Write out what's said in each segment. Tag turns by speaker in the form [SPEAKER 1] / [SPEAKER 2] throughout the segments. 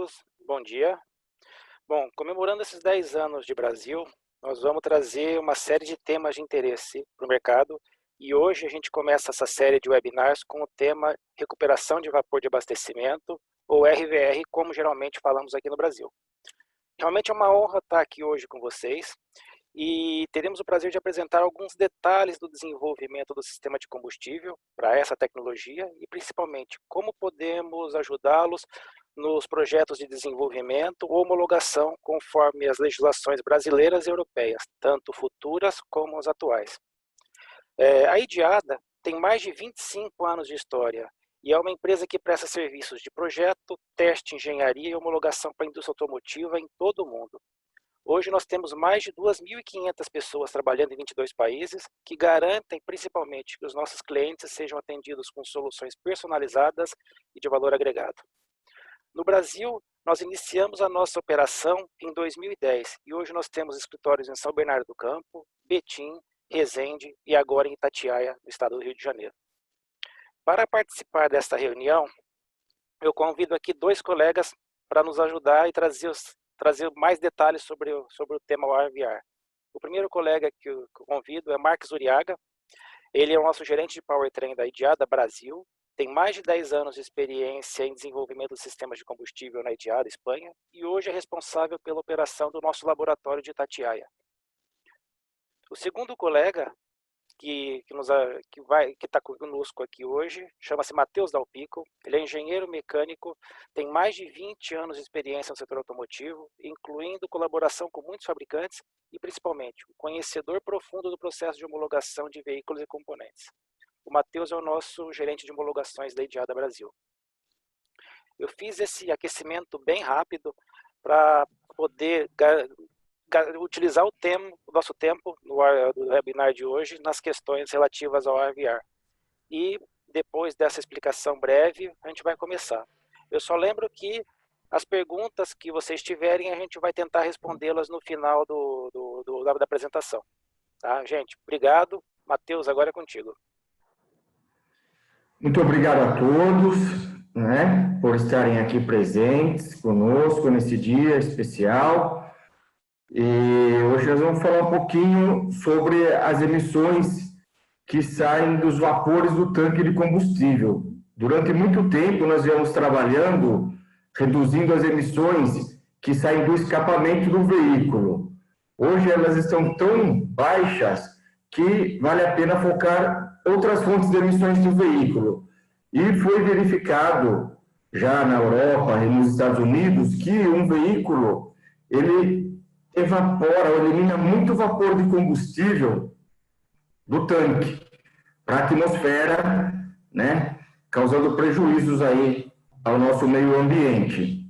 [SPEAKER 1] todos, bom dia. Bom, comemorando esses 10 anos de Brasil, nós vamos trazer uma série de temas de interesse para o mercado e hoje a gente começa essa série de webinars com o tema Recuperação de Vapor de Abastecimento, ou RVR, como geralmente falamos aqui no Brasil. Realmente é uma honra estar aqui hoje com vocês e teremos o prazer de apresentar alguns detalhes do desenvolvimento do sistema de combustível para essa tecnologia e principalmente como podemos ajudá-los nos projetos de desenvolvimento ou homologação conforme as legislações brasileiras e europeias, tanto futuras como as atuais. A IDIADA tem mais de 25 anos de história e é uma empresa que presta serviços de projeto, teste, engenharia e homologação para a indústria automotiva em todo o mundo. Hoje nós temos mais de 2.500 pessoas trabalhando em 22 países que garantem principalmente que os nossos clientes sejam atendidos com soluções personalizadas e de valor agregado. No Brasil, nós iniciamos a nossa operação em 2010 e hoje nós temos escritórios em São Bernardo do Campo, Betim, Resende e agora em Itatiaia, no estado do Rio de Janeiro. Para participar desta reunião, eu convido aqui dois colegas para nos ajudar e trazer mais detalhes sobre o tema RVR. O primeiro colega que eu convido é Marcos Uriaga. Ele é o nosso gerente de Powertrain da IDIADA Brasil, tem mais de 10 anos de experiência em desenvolvimento de sistemas de combustível na IDIADA, Espanha, e hoje é responsável pela operação do nosso laboratório de Itatiaia. O segundo colega que está conosco aqui hoje chama-se Matheus Dalpico. Ele é engenheiro mecânico, tem mais de 20 anos de experiência no setor automotivo, incluindo colaboração com muitos fabricantes e, principalmente, um conhecedor profundo do processo de homologação de veículos e componentes. O Matheus é o nosso gerente de homologações da IDIADA Brasil. Eu fiz esse aquecimento bem rápido para poder utilizar o nosso tempo no webinar de hoje nas questões relativas ao RVR. E depois dessa explicação breve, a gente vai começar. Eu só lembro que as perguntas que vocês tiverem, a gente vai tentar respondê-las no final da apresentação. Tá, gente? Obrigado. Matheus, agora é contigo.
[SPEAKER 2] Muito obrigado a todos, por estarem aqui presentes conosco nesse dia especial. E hoje nós vamos falar um pouquinho sobre as emissões que saem dos vapores do tanque de combustível. Durante muito tempo nós viemos trabalhando, reduzindo as emissões que saem do escapamento do veículo. Hoje elas estão tão baixas que vale a pena focar outras fontes de emissões do veículo. E foi verificado já na Europa e nos Estados Unidos que um veículo, ele evapora, ou elimina muito vapor de combustível do tanque para a atmosfera, causando prejuízos aí ao nosso meio ambiente.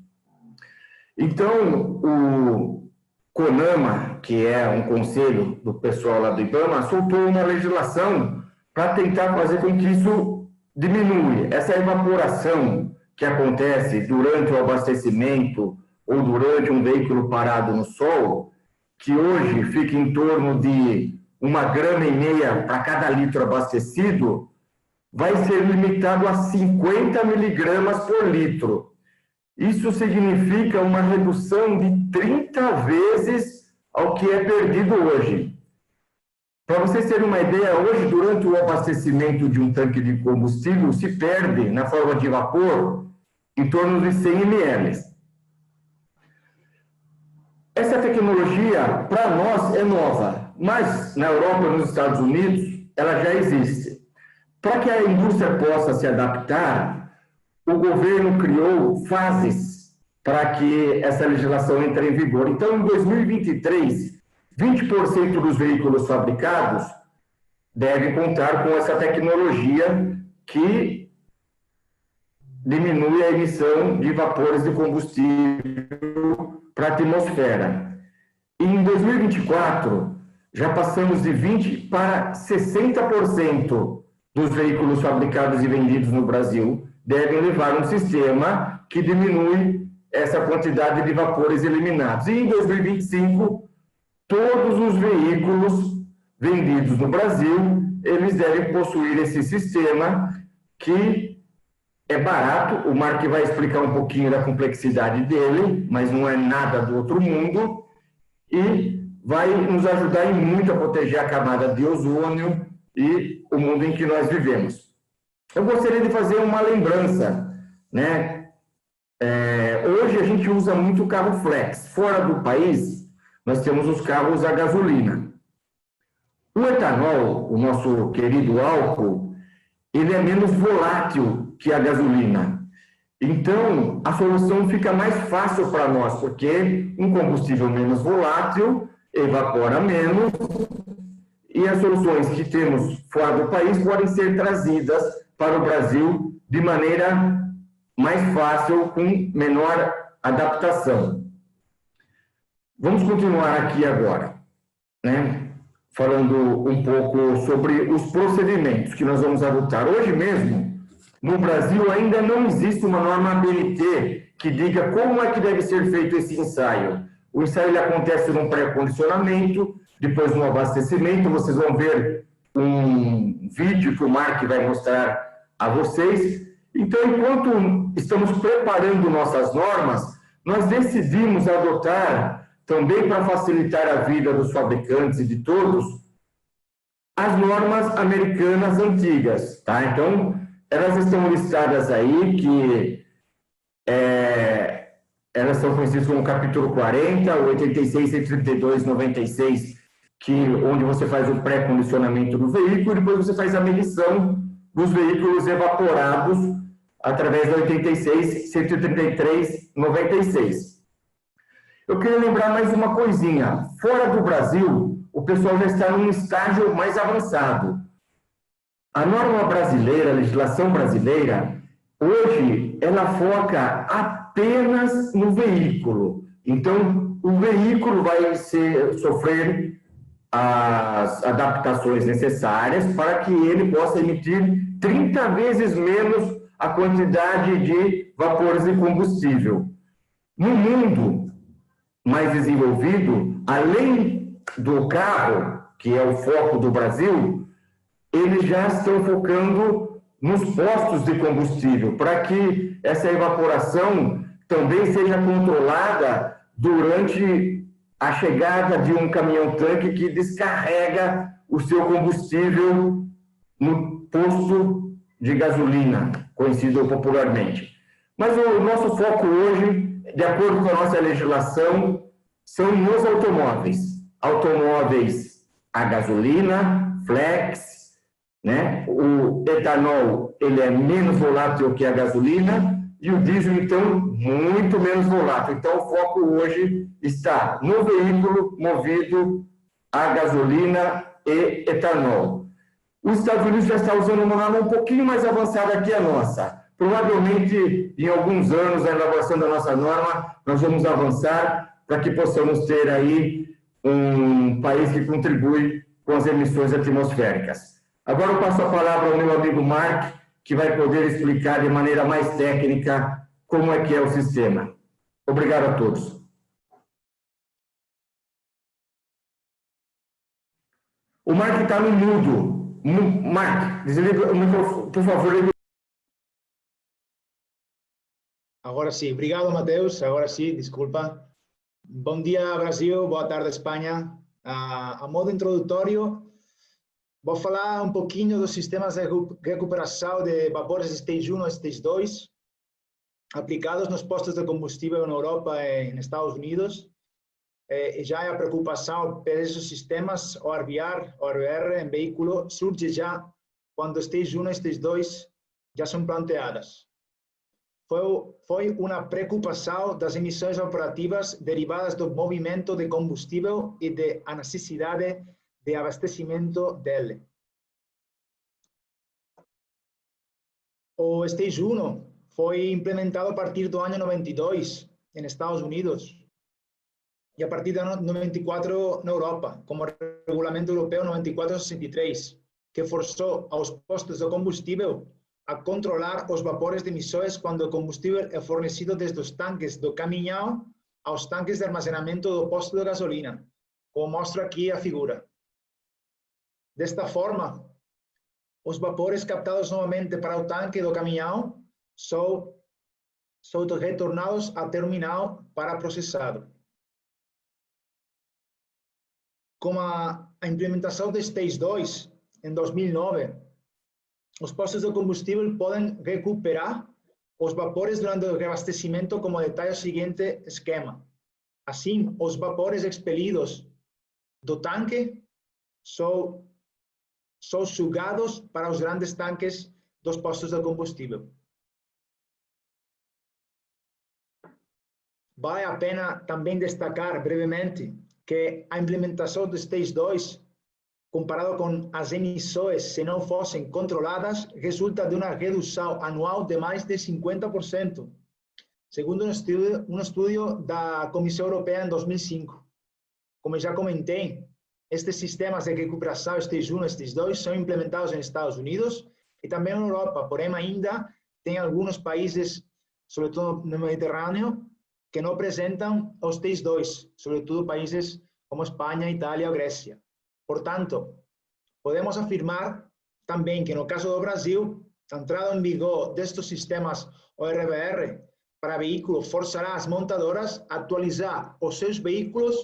[SPEAKER 2] Então, o CONAMA, que é um conselho do pessoal lá do IBAMA, soltou uma legislação para tentar fazer com que isso diminua. Essa evaporação que acontece durante o abastecimento ou durante um veículo parado no sol, que hoje fica em torno de 1,5 gramas para cada litro abastecido, vai ser limitado a 50 miligramas por litro. Isso significa uma redução de 30 vezes ao que é perdido hoje. Para vocês terem uma ideia, hoje, durante o abastecimento de um tanque de combustível, se perde, na forma de vapor, em torno de 100 ml. Essa tecnologia, para nós, é nova, mas na Europa e nos Estados Unidos, ela já existe. Para que a indústria possa se adaptar, o governo criou fases para que essa legislação entre em vigor. Então, em 2023, 20% dos veículos fabricados devem contar com essa tecnologia que diminui a emissão de vapores de combustível para a atmosfera. E em 2024, já passamos de 20% para 60% dos veículos fabricados e vendidos no Brasil devem levar um sistema que diminui essa quantidade de vapores eliminados. E em 2025, todos os veículos vendidos no Brasil, eles devem possuir esse sistema que é barato, o Mark vai explicar um pouquinho da complexidade dele, mas não é nada do outro mundo, e vai nos ajudar em muito a proteger a camada de ozônio e o mundo em que nós vivemos. Eu gostaria de fazer uma lembrança, né? Hoje a gente usa muito o carro flex. Fora do país, nós temos os carros a gasolina. O etanol, o nosso querido álcool, ele é menos volátil que a gasolina. Então, a solução fica mais fácil para nós, porque um combustível menos volátil evapora menos e as soluções que temos fora do país podem ser trazidas para o Brasil de maneira mais fácil, com menor adaptação. Vamos continuar aqui agora, né? Falando um pouco sobre os procedimentos que nós vamos adotar. Hoje mesmo, no Brasil, ainda não existe uma norma ABNT que diga como é que deve ser feito esse ensaio. O ensaio ele acontece num pré-condicionamento, depois no abastecimento. Vocês vão ver um vídeo que o Mark vai mostrar a vocês. Então, enquanto estamos preparando nossas normas, nós decidimos adotar, também para facilitar a vida dos fabricantes e de todos, as normas americanas antigas, tá? Então, elas estão listadas aí, que elas são conhecidas como capítulo 40, 86, 132, 96, onde você faz o pré-condicionamento do veículo e depois você faz a medição dos veículos evaporados através da 86, 133, 96. Eu queria lembrar mais uma coisinha. Fora do Brasil, o pessoal já está num estágio mais avançado. A norma brasileira, a legislação brasileira, hoje, ela foca apenas no veículo. Então, o veículo vai sofrer as adaptações necessárias para que ele possa emitir 30 vezes menos a quantidade de vapores de combustível. No mundo mais desenvolvido, além do carro, que é o foco do Brasil, eles já estão focando nos postos de combustível, para que essa evaporação também seja controlada durante a chegada de um caminhão-tanque que descarrega o seu combustível no posto de gasolina, conhecido popularmente. Mas o nosso foco hoje, de acordo com a nossa legislação, são nos automóveis. Automóveis a gasolina, flex, né? O etanol, ele é menos volátil que a gasolina, e o diesel, então, muito menos volátil. Então, o foco hoje está no veículo movido a gasolina e etanol. Os Estados Unidos já estão usando uma norma um pouquinho mais avançada que a nossa. Provavelmente, em alguns anos, na elaboração da nossa norma, nós vamos avançar para que possamos ter aí um país que contribui com as emissões atmosféricas. Agora eu passo a palavra ao meu amigo Mark, que vai poder explicar de maneira mais técnica como é que é o sistema. Obrigado a todos. O Mark está no mudo. Mark, desliga o microfone, por favor.
[SPEAKER 3] Agora sim, obrigado, Mateus. Agora sim, desculpa. Bom dia, Brasil. Boa tarde, Espanha. A modo introdutório, vou falar um pouquinho dos sistemas de recuperação de vapores Stage 1 e Stage 2 aplicados nos postos de combustível na Europa e nos Estados Unidos. Já a preocupação por esses sistemas, o RBR em veículo, surge já quando Stage 1 e Stage 2 já são planteadas. Foi uma preocupação das emissões operativas derivadas do movimento de combustível e da necessidade de abastecimento dele. O Stage 1 foi implementado a partir do ano 92 nos Estados Unidos e a partir do ano 94 na Europa, como Regulamento Europeu 9463, que forçou aos postos de combustível a controlar os vapores de emissões quando o combustível é fornecido desde os tanques do caminhão aos tanques de armazenamento do posto de gasolina, como mostra aqui a figura. Desta forma, os vapores captados novamente para o tanque do caminhão são retornados ao terminal para processado. Com a implementação do Stage 2, em 2009, os postos de combustível podem recuperar os vapores durante o reabastecimento, como detalha o seguinte esquema. Assim, os vapores expelidos do tanque são sugados para os grandes tanques dos postos de combustível. Vale a pena também destacar brevemente que a implementação do Stage 2, comparado com as emissões, se não fossem controladas, resulta de uma redução anual de mais de 50%, segundo um estudo da Comissão Europeia em 2005. Como já comentei, estes sistemas de recuperação Stage 1 e Stage 2 são implementados nos Estados Unidos e também na Europa, porém ainda tem alguns países, sobretudo no Mediterrâneo, que não apresentam o Stage 2, sobretudo países como Espanha, Itália ou Grécia. Portanto, podemos afirmar também que no caso do Brasil, a entrada em vigor destes sistemas ORVR para veículos forçará as montadoras a atualizar os seus veículos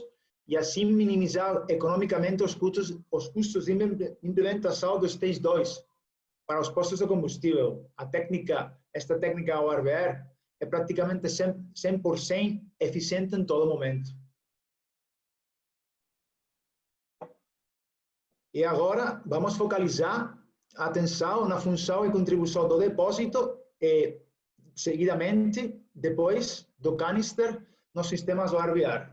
[SPEAKER 3] e assim minimizar economicamente os custos de implementação do Stage 2 para os postos de combustível. Esta técnica ORVR é praticamente 100% eficiente em todo momento. E agora vamos focalizar a atenção na função e contribuição do depósito e, seguidamente, depois do canister nos sistemas ORVR.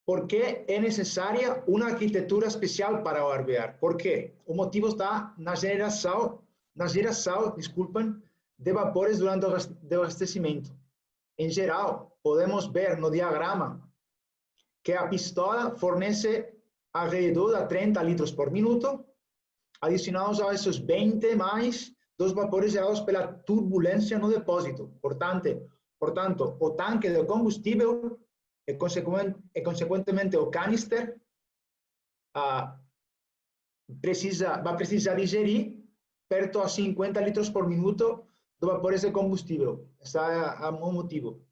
[SPEAKER 3] Por que é necessária uma arquitetura especial para o ORVR? Por quê? O motivo está na geração, de vapores durante o abastecimento. Em geral, podemos ver no diagrama que a pistola fornece alrededor de 30 litros por minuto, adicionados a esses 20 mais dos vapores gerados pela turbulência no depósito. Portanto, o tanque de combustível e consequentemente o canister vai precisar digerir perto a 50 litros por minuto de vapores de combustível. Esse é o motivo.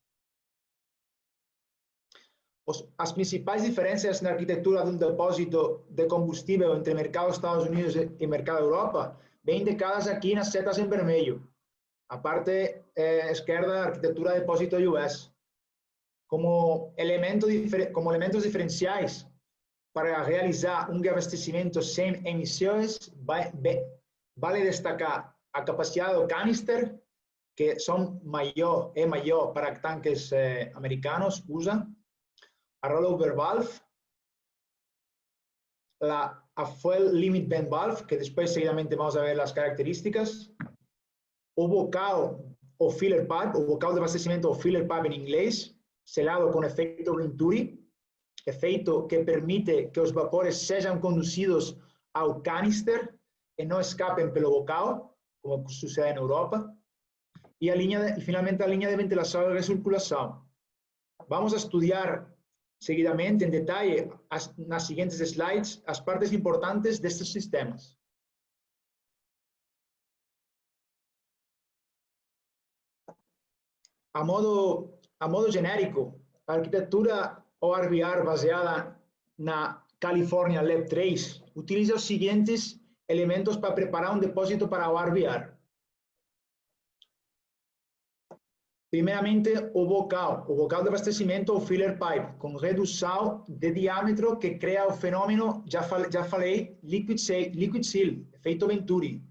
[SPEAKER 3] As principais diferenças na arquitetura de um depósito de combustível entre mercado Estados Unidos e mercado Europa vêm indicadas aqui nas setas em vermelho. A parte esquerda, a arquitetura de depósito US. Como elementos diferenciais para realizar um abastecimento sem emissões, vale destacar a capacidade do canister, que é maior para tanques americanos, USA, a rollover valve, a fuel limit bend valve, que depois seguidamente vamos a ver as características, o bocal ou filler pipe, o bocal de abastecimento ou filler pipe em inglês, selado com efeito Venturi, efeito que permite que os vapores sejam conduzidos ao canister e não escapem pelo bocal, como sucede na Europa, e finalmente a linha de ventilação e recirculação. Vamos a estudar seguidamente, em detalhe, nas seguintes slides, as partes importantes destes sistemas. A modo genérico, a arquitetura ORVR baseada na California Lab 3 utiliza os seguintes elementos para preparar um depósito para o ORVR. Primeiramente, o bocal de abastecimento ou filler pipe, com redução de diâmetro que cria o fenômeno, já falei, liquid seal, efeito Venturi.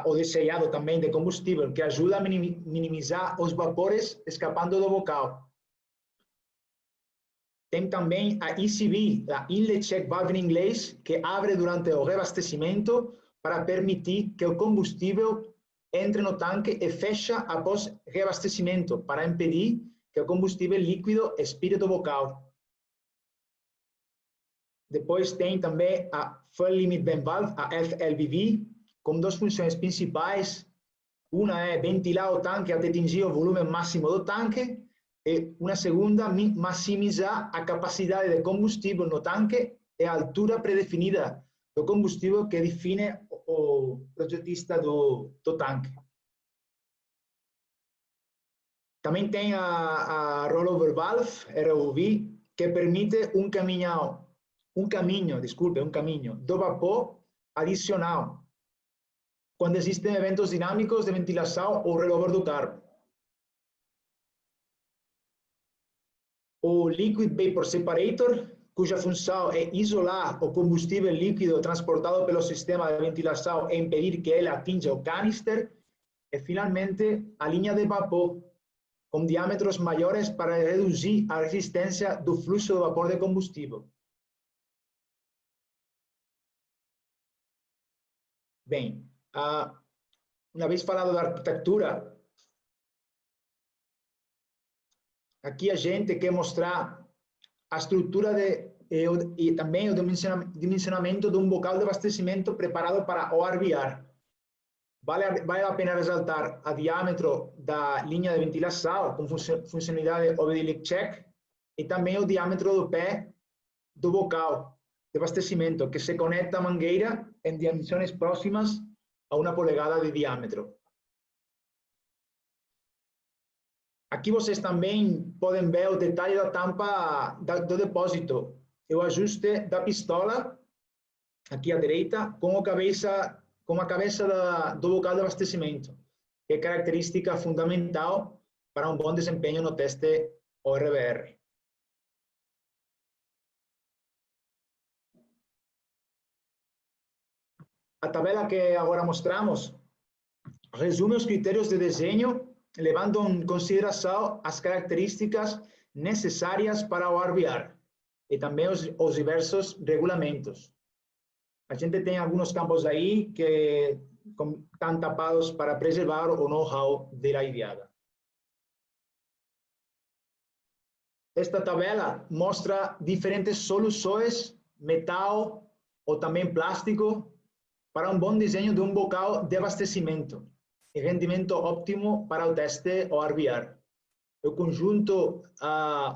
[SPEAKER 3] O de sellado também de combustível, que ajuda a minimizar os vapores escapando do bocal. Tem também a ECV, a Inlet Check Valve em inglês, que abre durante o reabastecimento para permitir que o combustível entre no tanque e fecha após reabastecimento, para impedir que o combustível líquido expire do bocal. Depois tem também a Fuel Limit Bend Valve, a FLVV, com duas funções principais. Uma é ventilar o tanque até atingir o volume máximo do tanque, e uma segunda, maximizar a capacidade de combustível no tanque e a altura predefinida do combustível que define o projetista do tanque. Também tem a rollover valve, ROV, que permite um caminho do vapor adicional quando existem eventos dinâmicos de ventilação ou rollover do carro. O Liquid Vapor Separator, cuja função é isolar o combustível líquido transportado pelo sistema de ventilação e impedir que ele atinja o canister. E, finalmente, a linha de vapor, com diâmetros maiores para reduzir a resistência do fluxo do vapor de combustível. Bem, uma vez falado da arquitetura, aqui a gente quer mostrar a estrutura e também o dimensionamento de um bocal de abastecimento preparado para o RVR. Vale a pena ressaltar o diâmetro da linha de ventilação com funcionalidade OBD check e também o diâmetro do pé do bocal de abastecimento que se conecta à mangueira em dimensões próximas a 1 polegada de diâmetro. Aqui vocês também podem ver o detalhe da tampa do depósito, o ajuste da pistola, aqui à direita, com a cabeça do bocal de abastecimento, que é característica fundamental para um bom desempenho no teste ORVR. A tabela que agora mostramos resume os critérios de desenho, levando em consideração as características necessárias para o RVR e também os diversos regulamentos. A gente tem alguns campos aí que estão tapados para preservar o know-how da ideada. Esta tabela mostra diferentes soluções, metal ou também plástico, para um bom desenho de um bocal de abastecimento e rendimento óptimo para o teste ORVR. O conjunto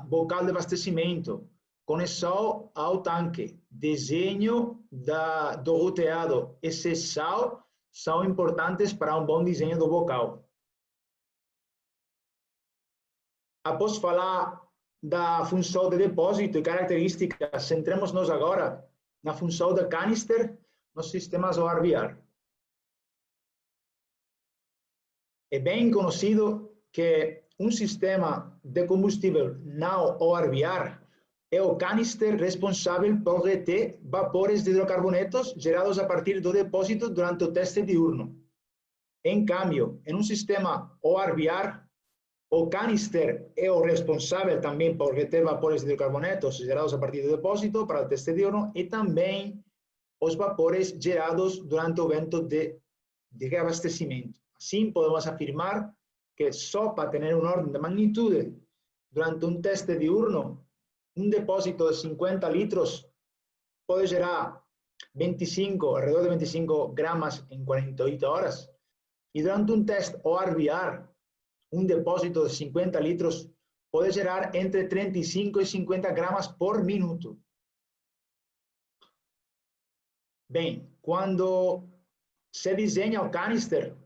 [SPEAKER 3] bocal de abastecimento, conexão ao tanque, desenho do roteado e sessão são importantes para um bom desenho do bocal. Após falar da função de depósito e características, centremos-nos agora na função da canister nos sistemas ORVR. É bem conhecido que um sistema de combustível não ORVR é o canister responsável por reter vapores de hidrocarbonetos gerados a partir do depósito durante o teste diurno. Em câmbio, em um sistema ORVR, o canister é o responsável também por reter vapores de hidrocarbonetos gerados a partir do depósito para o teste diurno e também os vapores gerados durante o evento de reabastecimento. Assim, podemos afirmar que só para ter uma ordem de magnitude, durante um teste diurno, um depósito de 50 litros pode gerar alrededor de 25 gramas em 48 horas. E durante um teste ORVR, um depósito de 50 litros pode gerar entre 35 e 50 gramas por minuto. Bem, quando se desenha o canister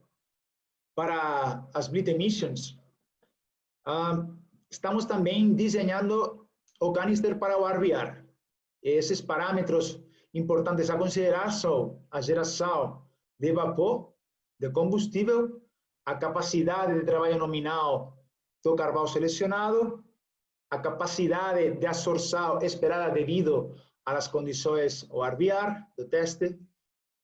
[SPEAKER 3] para as bleed emissions, estamos também desenhando o canister para o RVR. Esses parâmetros importantes a considerar são a geração de vapor, de combustível, a capacidade de trabalho nominal do carvão selecionado, a capacidade de absorção esperada devido às condições ORVR do teste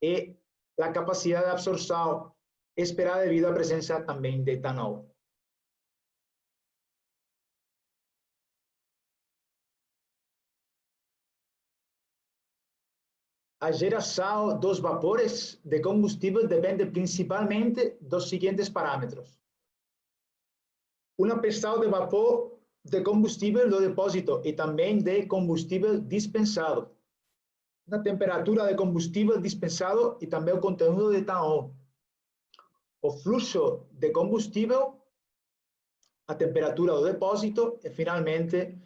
[SPEAKER 3] e a capacidade de absorção esperada devido à presença também de etanol. A geração dos vapores de combustível depende principalmente dos seguintes parâmetros: uma pressão de vapor de combustível do depósito e também de combustível dispensado, a temperatura de combustível dispensado e também o conteúdo de etanol, o fluxo de combustível, a temperatura do depósito e, finalmente,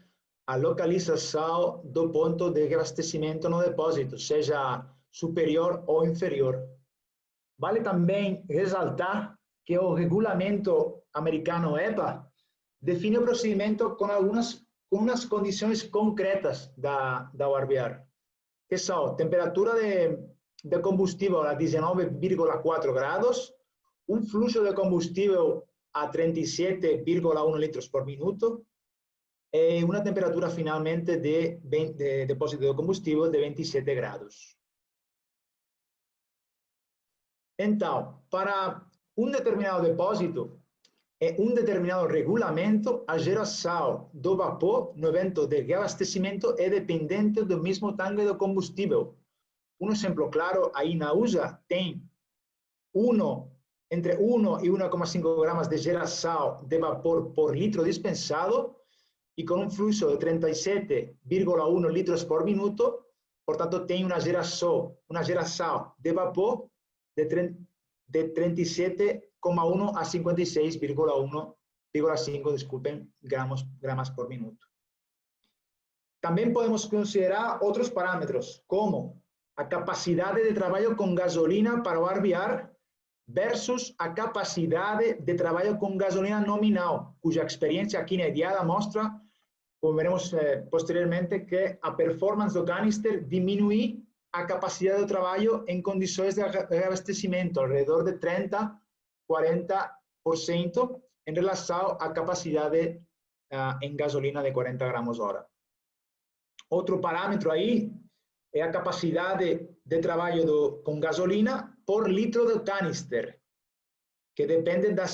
[SPEAKER 3] a localização do ponto de abastecimento no depósito, seja superior ou inferior. Vale também ressaltar que o regulamento americano EPA define o procedimento com umas condições concretas da ORBR, que são temperatura de combustível a 19,4 graus, fluxo de combustível a 37,1 litros por minuto e uma temperatura finalmente de depósito de combustível de 27 graus. Então, para determinado depósito e determinado regulamento, a geração do vapor no evento de reabastecimento é dependente do mesmo tanque de combustível. Exemplo claro, aí na USA tem entre 1 e 1,5 gramas de geração de vapor por litro dispensado e com fluxo de 37,1 litros por minuto, portanto tem uma geração de vapor de 37,1 a 56,5, desculpem, gramas por minuto. Também podemos considerar outros parâmetros, como a capacidade de trabalho com gasolina para o RBR versus a capacidade de trabalho com gasolina nominal, cuja experiência aqui na diada mostra, como veremos posteriormente, que a performance do canister diminui a capacidade de trabalho em condições de reabastecimento, ao redor de 30-40% em relação à capacidade em gasolina de 40 gramos hora. Outro parâmetro aí é a capacidade de trabalho com gasolina por litro do canister, que depende da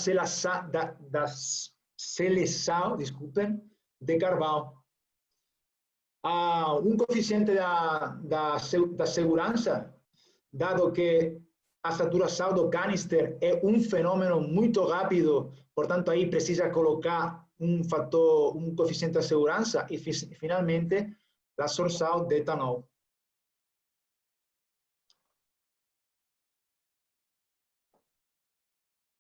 [SPEAKER 3] seleção, desculpem, de carvão. Coeficiente da segurança, dado que a saturação do canister é fenômeno muito rápido, portanto aí precisa colocar coeficiente de segurança e finalmente a absorção de etanol.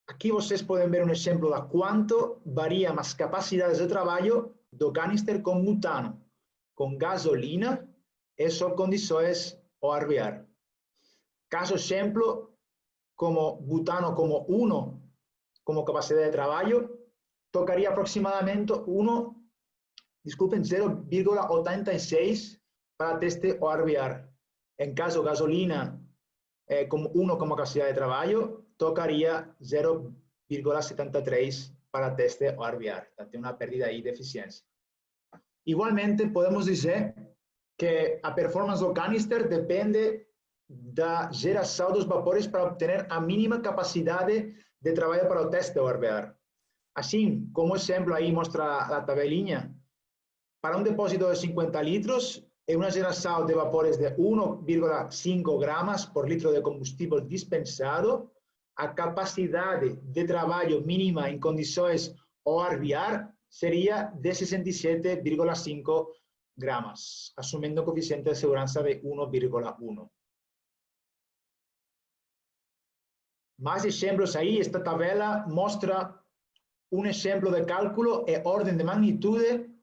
[SPEAKER 3] Aqui vocês podem ver exemplo de quanto variam as capacidades de trabalho do canister com butano. Com gasolina e só condições ORBR. Caso exemplo, como butano como 1 como capacidade de trabalho, tocaria aproximadamente 0,86 para teste ORBR. Em caso gasolina como 1 como capacidade de trabalho, tocaria 0,73 para teste ORBR. Tem uma perda aí de eficiência. Igualmente, podemos dizer que a performance do canister depende da geração dos vapores para obter a mínima capacidade de trabalho para o teste ORBR. Assim, como exemplo, aí mostra a tabelinha, para depósito de 50 litros, é uma geração de vapores de 1,5 gramas por litro de combustível dispensado, a capacidade de trabalho mínima em condições ORBR seria de 67,5 gramas, assumindo um coeficiente de segurança de 1,1. Mais exemplos aí, esta tabela mostra exemplo de cálculo e ordem de magnitude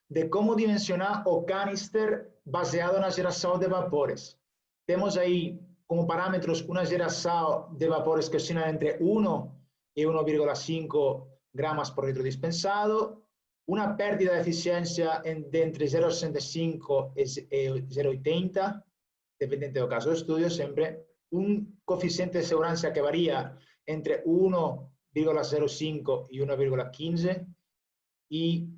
[SPEAKER 3] de como dimensionar o canister baseado na geração de vapores. Temos aí como parâmetros uma geração de vapores que oscila entre 1 e 1,5 gramas por litro dispensado, uma pérdida de eficiência de entre 0,65 e 0,80, dependente do caso do estudo, sempre, coeficiente de segurança que varia entre 1,05 e 1,15 e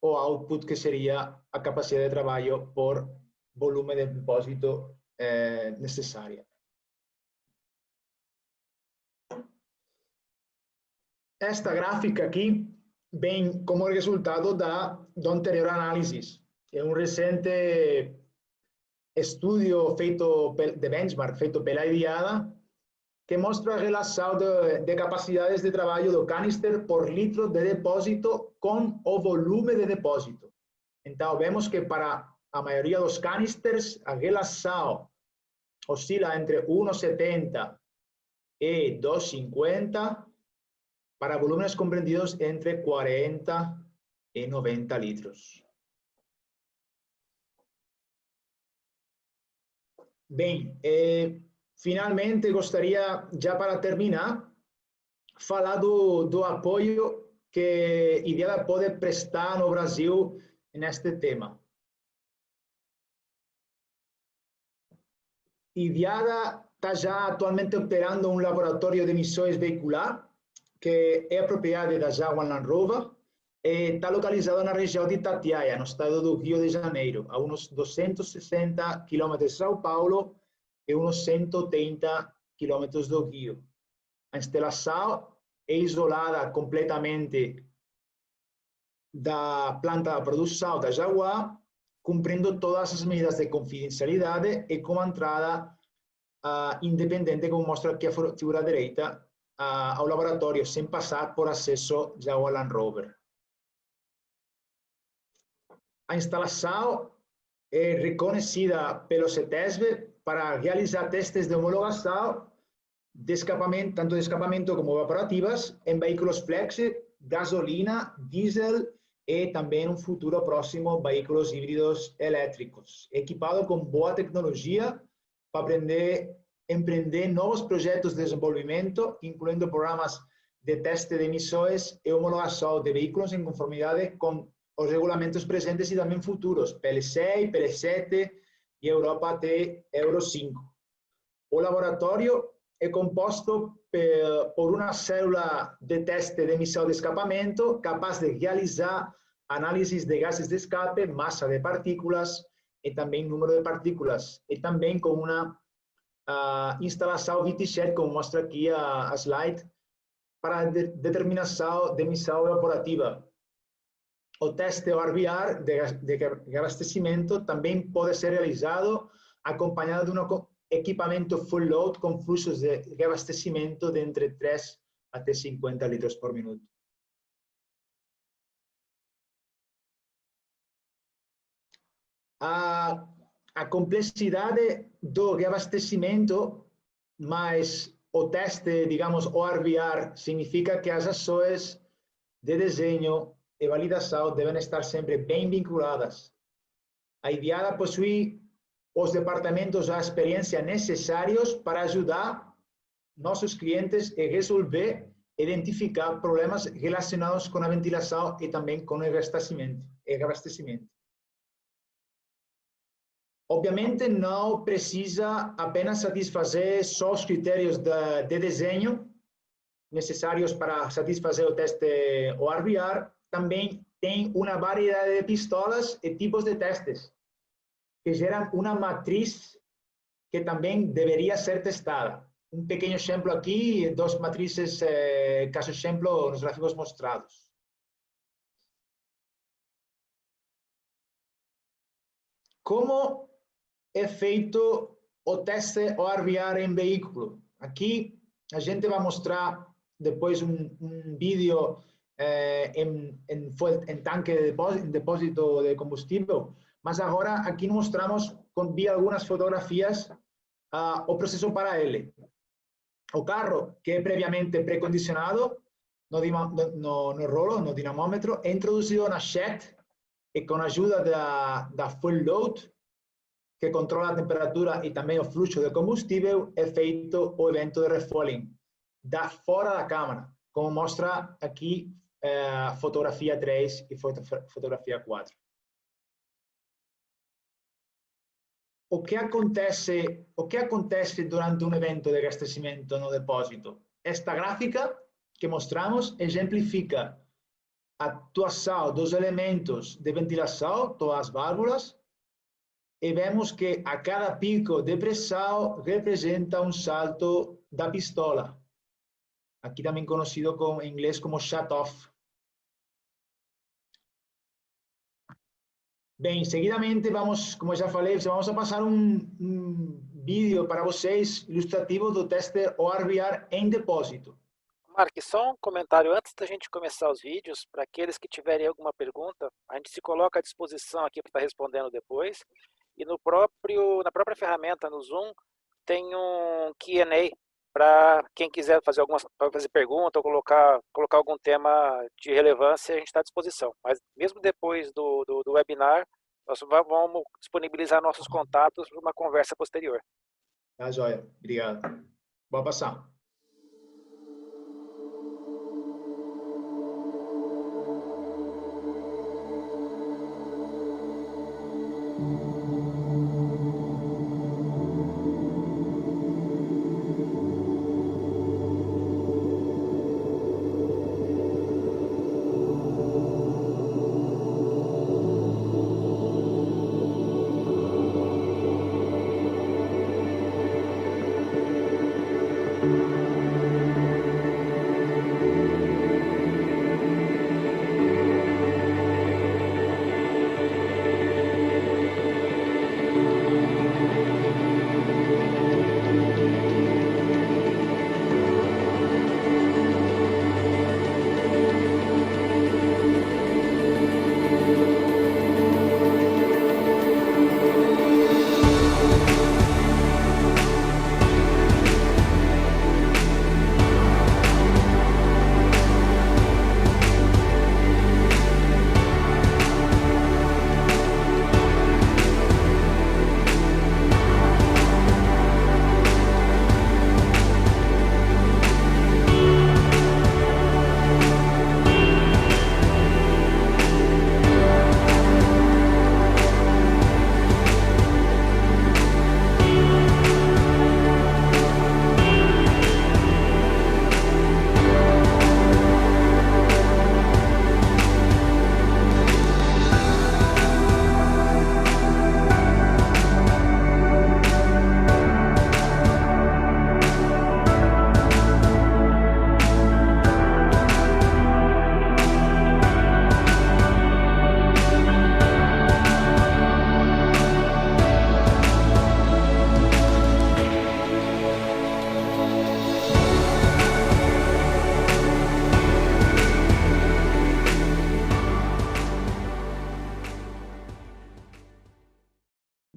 [SPEAKER 3] o output que seria a capacidade de trabalho por volume de depósito necessária. Esta gráfica aqui vem como resultado do anterior análise. É recente estudo feito de benchmark, feito pela IDIADA, que mostra a relação de capacidades de trabalho do canister por litro de depósito com o volume de depósito. Então, vemos que para a maioria dos canisters, a relação oscila entre 1,70 e 2,50, para volúmenes compreendidos entre 40 e 90 litros. Bem, finalmente gostaria, já para terminar, falar do apoio que IDIADA pode prestar no Brasil neste tema. IDIADA está já atualmente operando um laboratório de emissões veicular, que é a propriedade da Jaguar Land Rover, e está localizado na região de Itatiaia, no estado do Rio de Janeiro, a uns 260 quilômetros de São Paulo e uns 130 quilômetros do Rio. A instalação é isolada completamente da planta de produção da Jaguar, cumprindo todas as medidas de confidencialidade e com a entrada independente, como mostra aqui a figura à direita, ao laboratório, sem passar por acesso Jaguar Land Rover. A instalação é reconhecida pelo CETESB para realizar testes de homologação de escapamento, tanto de escapamento como evaporativas, em veículos flex, gasolina, diesel e também, no futuro próximo, veículos híbridos elétricos, equipado com boa tecnologia para empreender novos projetos de desenvolvimento, incluindo programas de teste de emissões e homologação de veículos em conformidade com os regulamentos presentes e também futuros, PL6, PL7 e Europa até Euro 5. O laboratório é composto por uma célula de teste de emissão de escapamento capaz de realizar análises de gases de escape, massa de partículas e também número de partículas, e também com uma instalação VT-Shed, como mostra aqui a slide, para determinação de emissão evaporativa. O teste ORVR de abastecimento também pode ser realizado acompanhado de um equipamento full load com fluxos de abastecimento de entre 3 até 50 litros por minuto. A complexidade do reabastecimento, mas o teste, digamos, ORVR, significa que as ações de desenho e validação devem estar sempre bem vinculadas. A IDIADA possui os departamentos a experiência necessários para ajudar nossos clientes a resolver, identificar problemas relacionados com a ventilação e também com o reabastecimento. Obviamente, não precisa apenas satisfazer só os critérios de desenho necessários para satisfazer o teste ORVR, também tem uma variedade de pistolas e tipos de testes que geram uma matriz que também deveria ser testada. Um pequeno exemplo aqui, 2 matrizes, caso exemplo, nos gráficos mostrados. Como é feito o teste ORVR em veículo? Aqui a gente vai mostrar depois um vídeo em tanque de depósito de combustível, mas agora aqui mostramos via algumas fotografias o processo para ele. O carro, que é previamente precondicionado no rolo, no dinamômetro, é introduzido na shed e com a ajuda da full load, que controla a temperatura e também o fluxo de combustível, é feito o evento de refueling fora da câmara, como mostra aqui fotografia 3 e fotografia 4. O que acontece durante um evento de abastecimento no depósito? Esta gráfica que mostramos exemplifica a atuação dos elementos de ventilação, todas as válvulas, e vemos que a cada pico de pressão representa um salto da pistola, aqui também conhecido em inglês como shut-off. Bem, seguidamente vamos, como já falei, vamos a passar um vídeo para vocês ilustrativo do teste ORVR em depósito.
[SPEAKER 1] Mark, só um comentário antes da gente começar os vídeos, para aqueles que tiverem alguma pergunta, a gente se coloca à disposição aqui para estar respondendo depois, e na própria ferramenta, no Zoom, tem um Q&A para quem quiser fazer pergunta ou colocar algum tema de relevância, a gente está à disposição. Mas mesmo depois do webinar, Nós vamos disponibilizar nossos contatos para uma conversa posterior.
[SPEAKER 3] Tá, joia. Obrigado. Vou passar.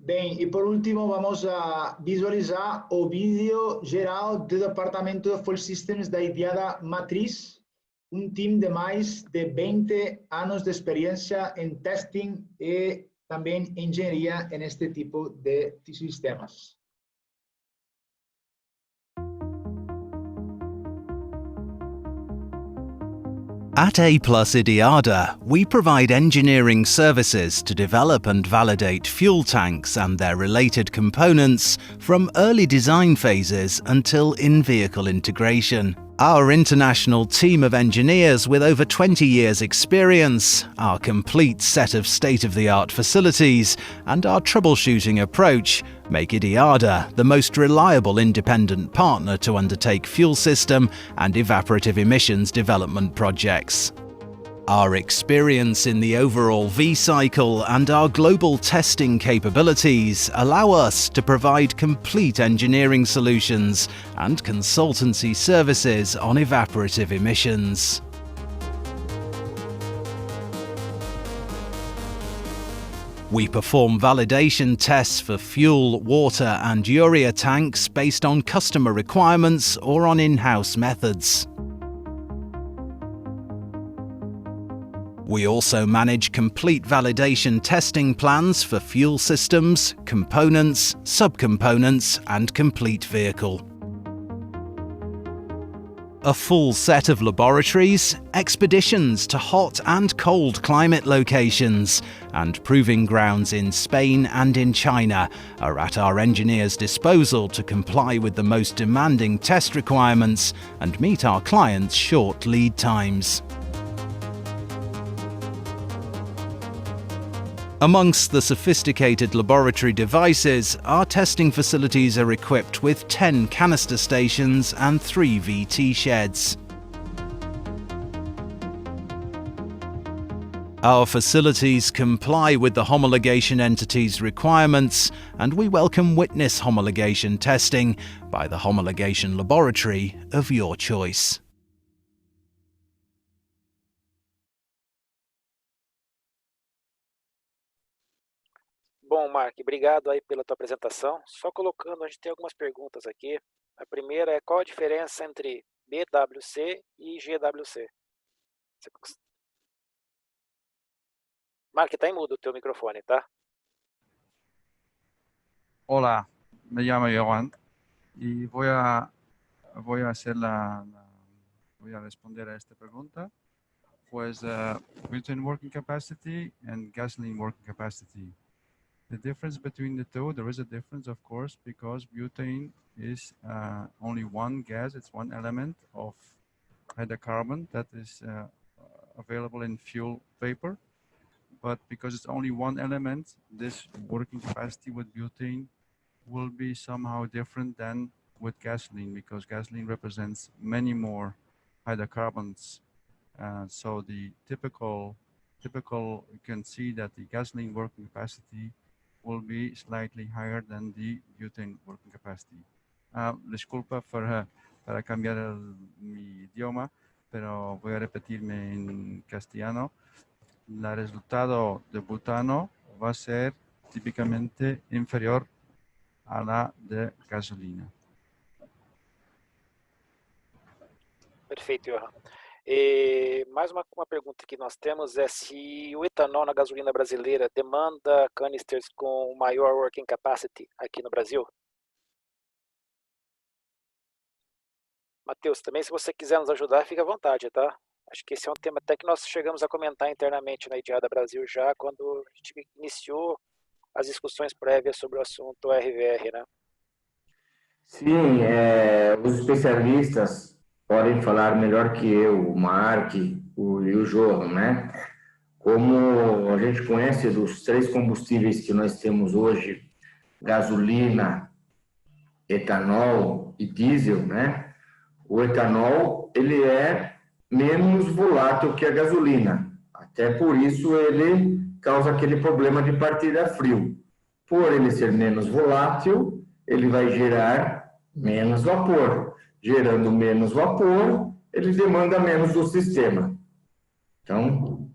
[SPEAKER 3] Bem, e por último, vamos a visualizar o vídeo geral do Departamento de Fuel Systems da IDIADA Matriz, time de mais de 20 anos de experiência em testing e também engenharia neste tipo de sistemas.
[SPEAKER 4] At A+ IDIADA, we provide engineering services to develop and validate fuel tanks and their related components from early design phases until in-vehicle integration. Our international team of engineers with over 20 years' experience, our complete set of state-of-the-art facilities, and our troubleshooting approach make IDIADA the most reliable independent partner to undertake fuel system and evaporative emissions development projects. Our experience in the overall V-cycle and our global testing capabilities allow us to provide complete engineering solutions and consultancy services on evaporative emissions. We perform validation tests for fuel, water and urea tanks based on customer requirements or on in-house methods. We also manage complete validation testing plans for fuel systems, components, subcomponents, and complete vehicle. A full set of laboratories, expeditions to hot and cold climate locations, and proving grounds in Spain and in China are at our engineers' disposal to comply with the most demanding test requirements and meet our clients' short lead times. Amongst the sophisticated laboratory devices, our testing facilities are equipped with 10 canister stations and 3 VT sheds. Our facilities comply with the homologation entity's requirements, and we welcome witness homologation testing by the homologation laboratory of your choice.
[SPEAKER 1] Bom, Mark, obrigado aí pela tua apresentação. Só colocando, a gente tem algumas perguntas aqui. A primeira é qual a diferença entre BWC e GWC? Mark, tá em mudo o teu microfone, tá?
[SPEAKER 5] Hola, me llamo Johan y voy a hacer voy a responder a esta pregunta. Pues butane working capacity and gasoline working capacity. The difference between the two, there is a difference, of course, because butane is only one gas, it's one element of hydrocarbon that is available in fuel vapor. But because it's only one element, this working capacity with butane will be somehow different than with gasoline, because gasoline represents many more hydrocarbons. So the typical, you can see that the gasoline working capacity will be slightly higher than the butane working capacity. Disculpa para cambiar mi idioma, pero voy a repetirme en castellano. El resultado de butano va a ser típicamente inferior a la de gasolina.
[SPEAKER 1] Perfeito, Johan. E mais uma pergunta que nós temos é se o etanol na gasolina brasileira demanda canisters com maior working capacity aqui no Brasil. Matheus, também se você quiser nos ajudar, fique à vontade, tá? Acho que esse é um tema até que nós chegamos a comentar internamente na Idiada Brasil já, quando a gente iniciou as discussões prévias sobre o assunto RVR, né?
[SPEAKER 2] Sim, os especialistas podem falar melhor que eu, o Mark e o Johan, né? Como a gente conhece dos três combustíveis que nós temos hoje, gasolina, etanol e diesel, né? O etanol, ele é menos volátil que a gasolina. Até por isso ele causa aquele problema de partida frio. Por ele ser menos volátil, ele vai gerar menos vapor. Gerando menos vapor, ele demanda menos do sistema. Então,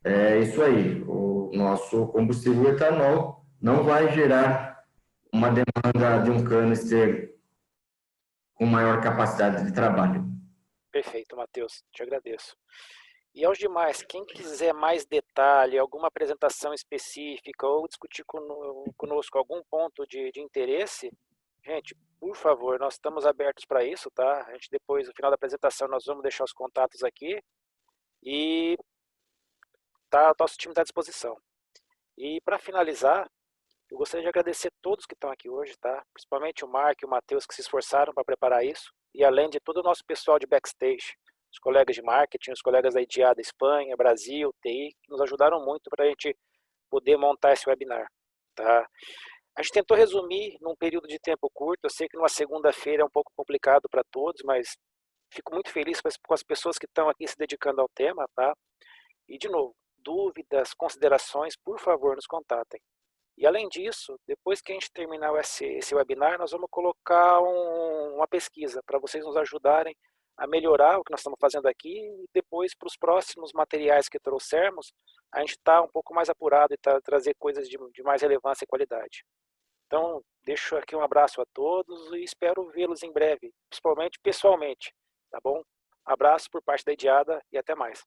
[SPEAKER 2] é isso aí. O nosso combustível etanol não vai gerar uma demanda de um canister com maior capacidade de trabalho.
[SPEAKER 1] Perfeito, Matheus, te agradeço. E aos demais, quem quiser mais detalhe, alguma apresentação específica ou discutir conosco algum ponto de interesse, gente, por favor, nós estamos abertos para isso, tá? A gente depois, no final da apresentação, nós vamos deixar os contatos aqui e tá, o nosso time está à disposição. E para finalizar, eu gostaria de agradecer a todos que estão aqui hoje, tá? Principalmente o Mark e o Matheus que se esforçaram para preparar isso, e além de todo o nosso pessoal de backstage, os colegas de marketing, os colegas da IDIADA Espanha, Brasil, TI, que nos ajudaram muito para a gente poder montar esse webinar, tá? A gente tentou resumir num período de tempo curto, eu sei que numa segunda-feira é um pouco complicado para todos, mas fico muito feliz com as pessoas que estão aqui se dedicando ao tema, tá? E, de novo, dúvidas, considerações, por favor, nos contatem. E, além disso, depois que a gente terminar esse webinar, nós vamos colocar uma pesquisa para vocês nos ajudarem a melhorar o que nós estamos fazendo aqui e depois, para os próximos materiais que trouxermos, a gente está um pouco mais apurado e trazer coisas de mais relevância e qualidade. Então, deixo aqui um abraço a todos e espero vê-los em breve, principalmente pessoalmente, tá bom? Abraço por parte da IDIADA e até mais.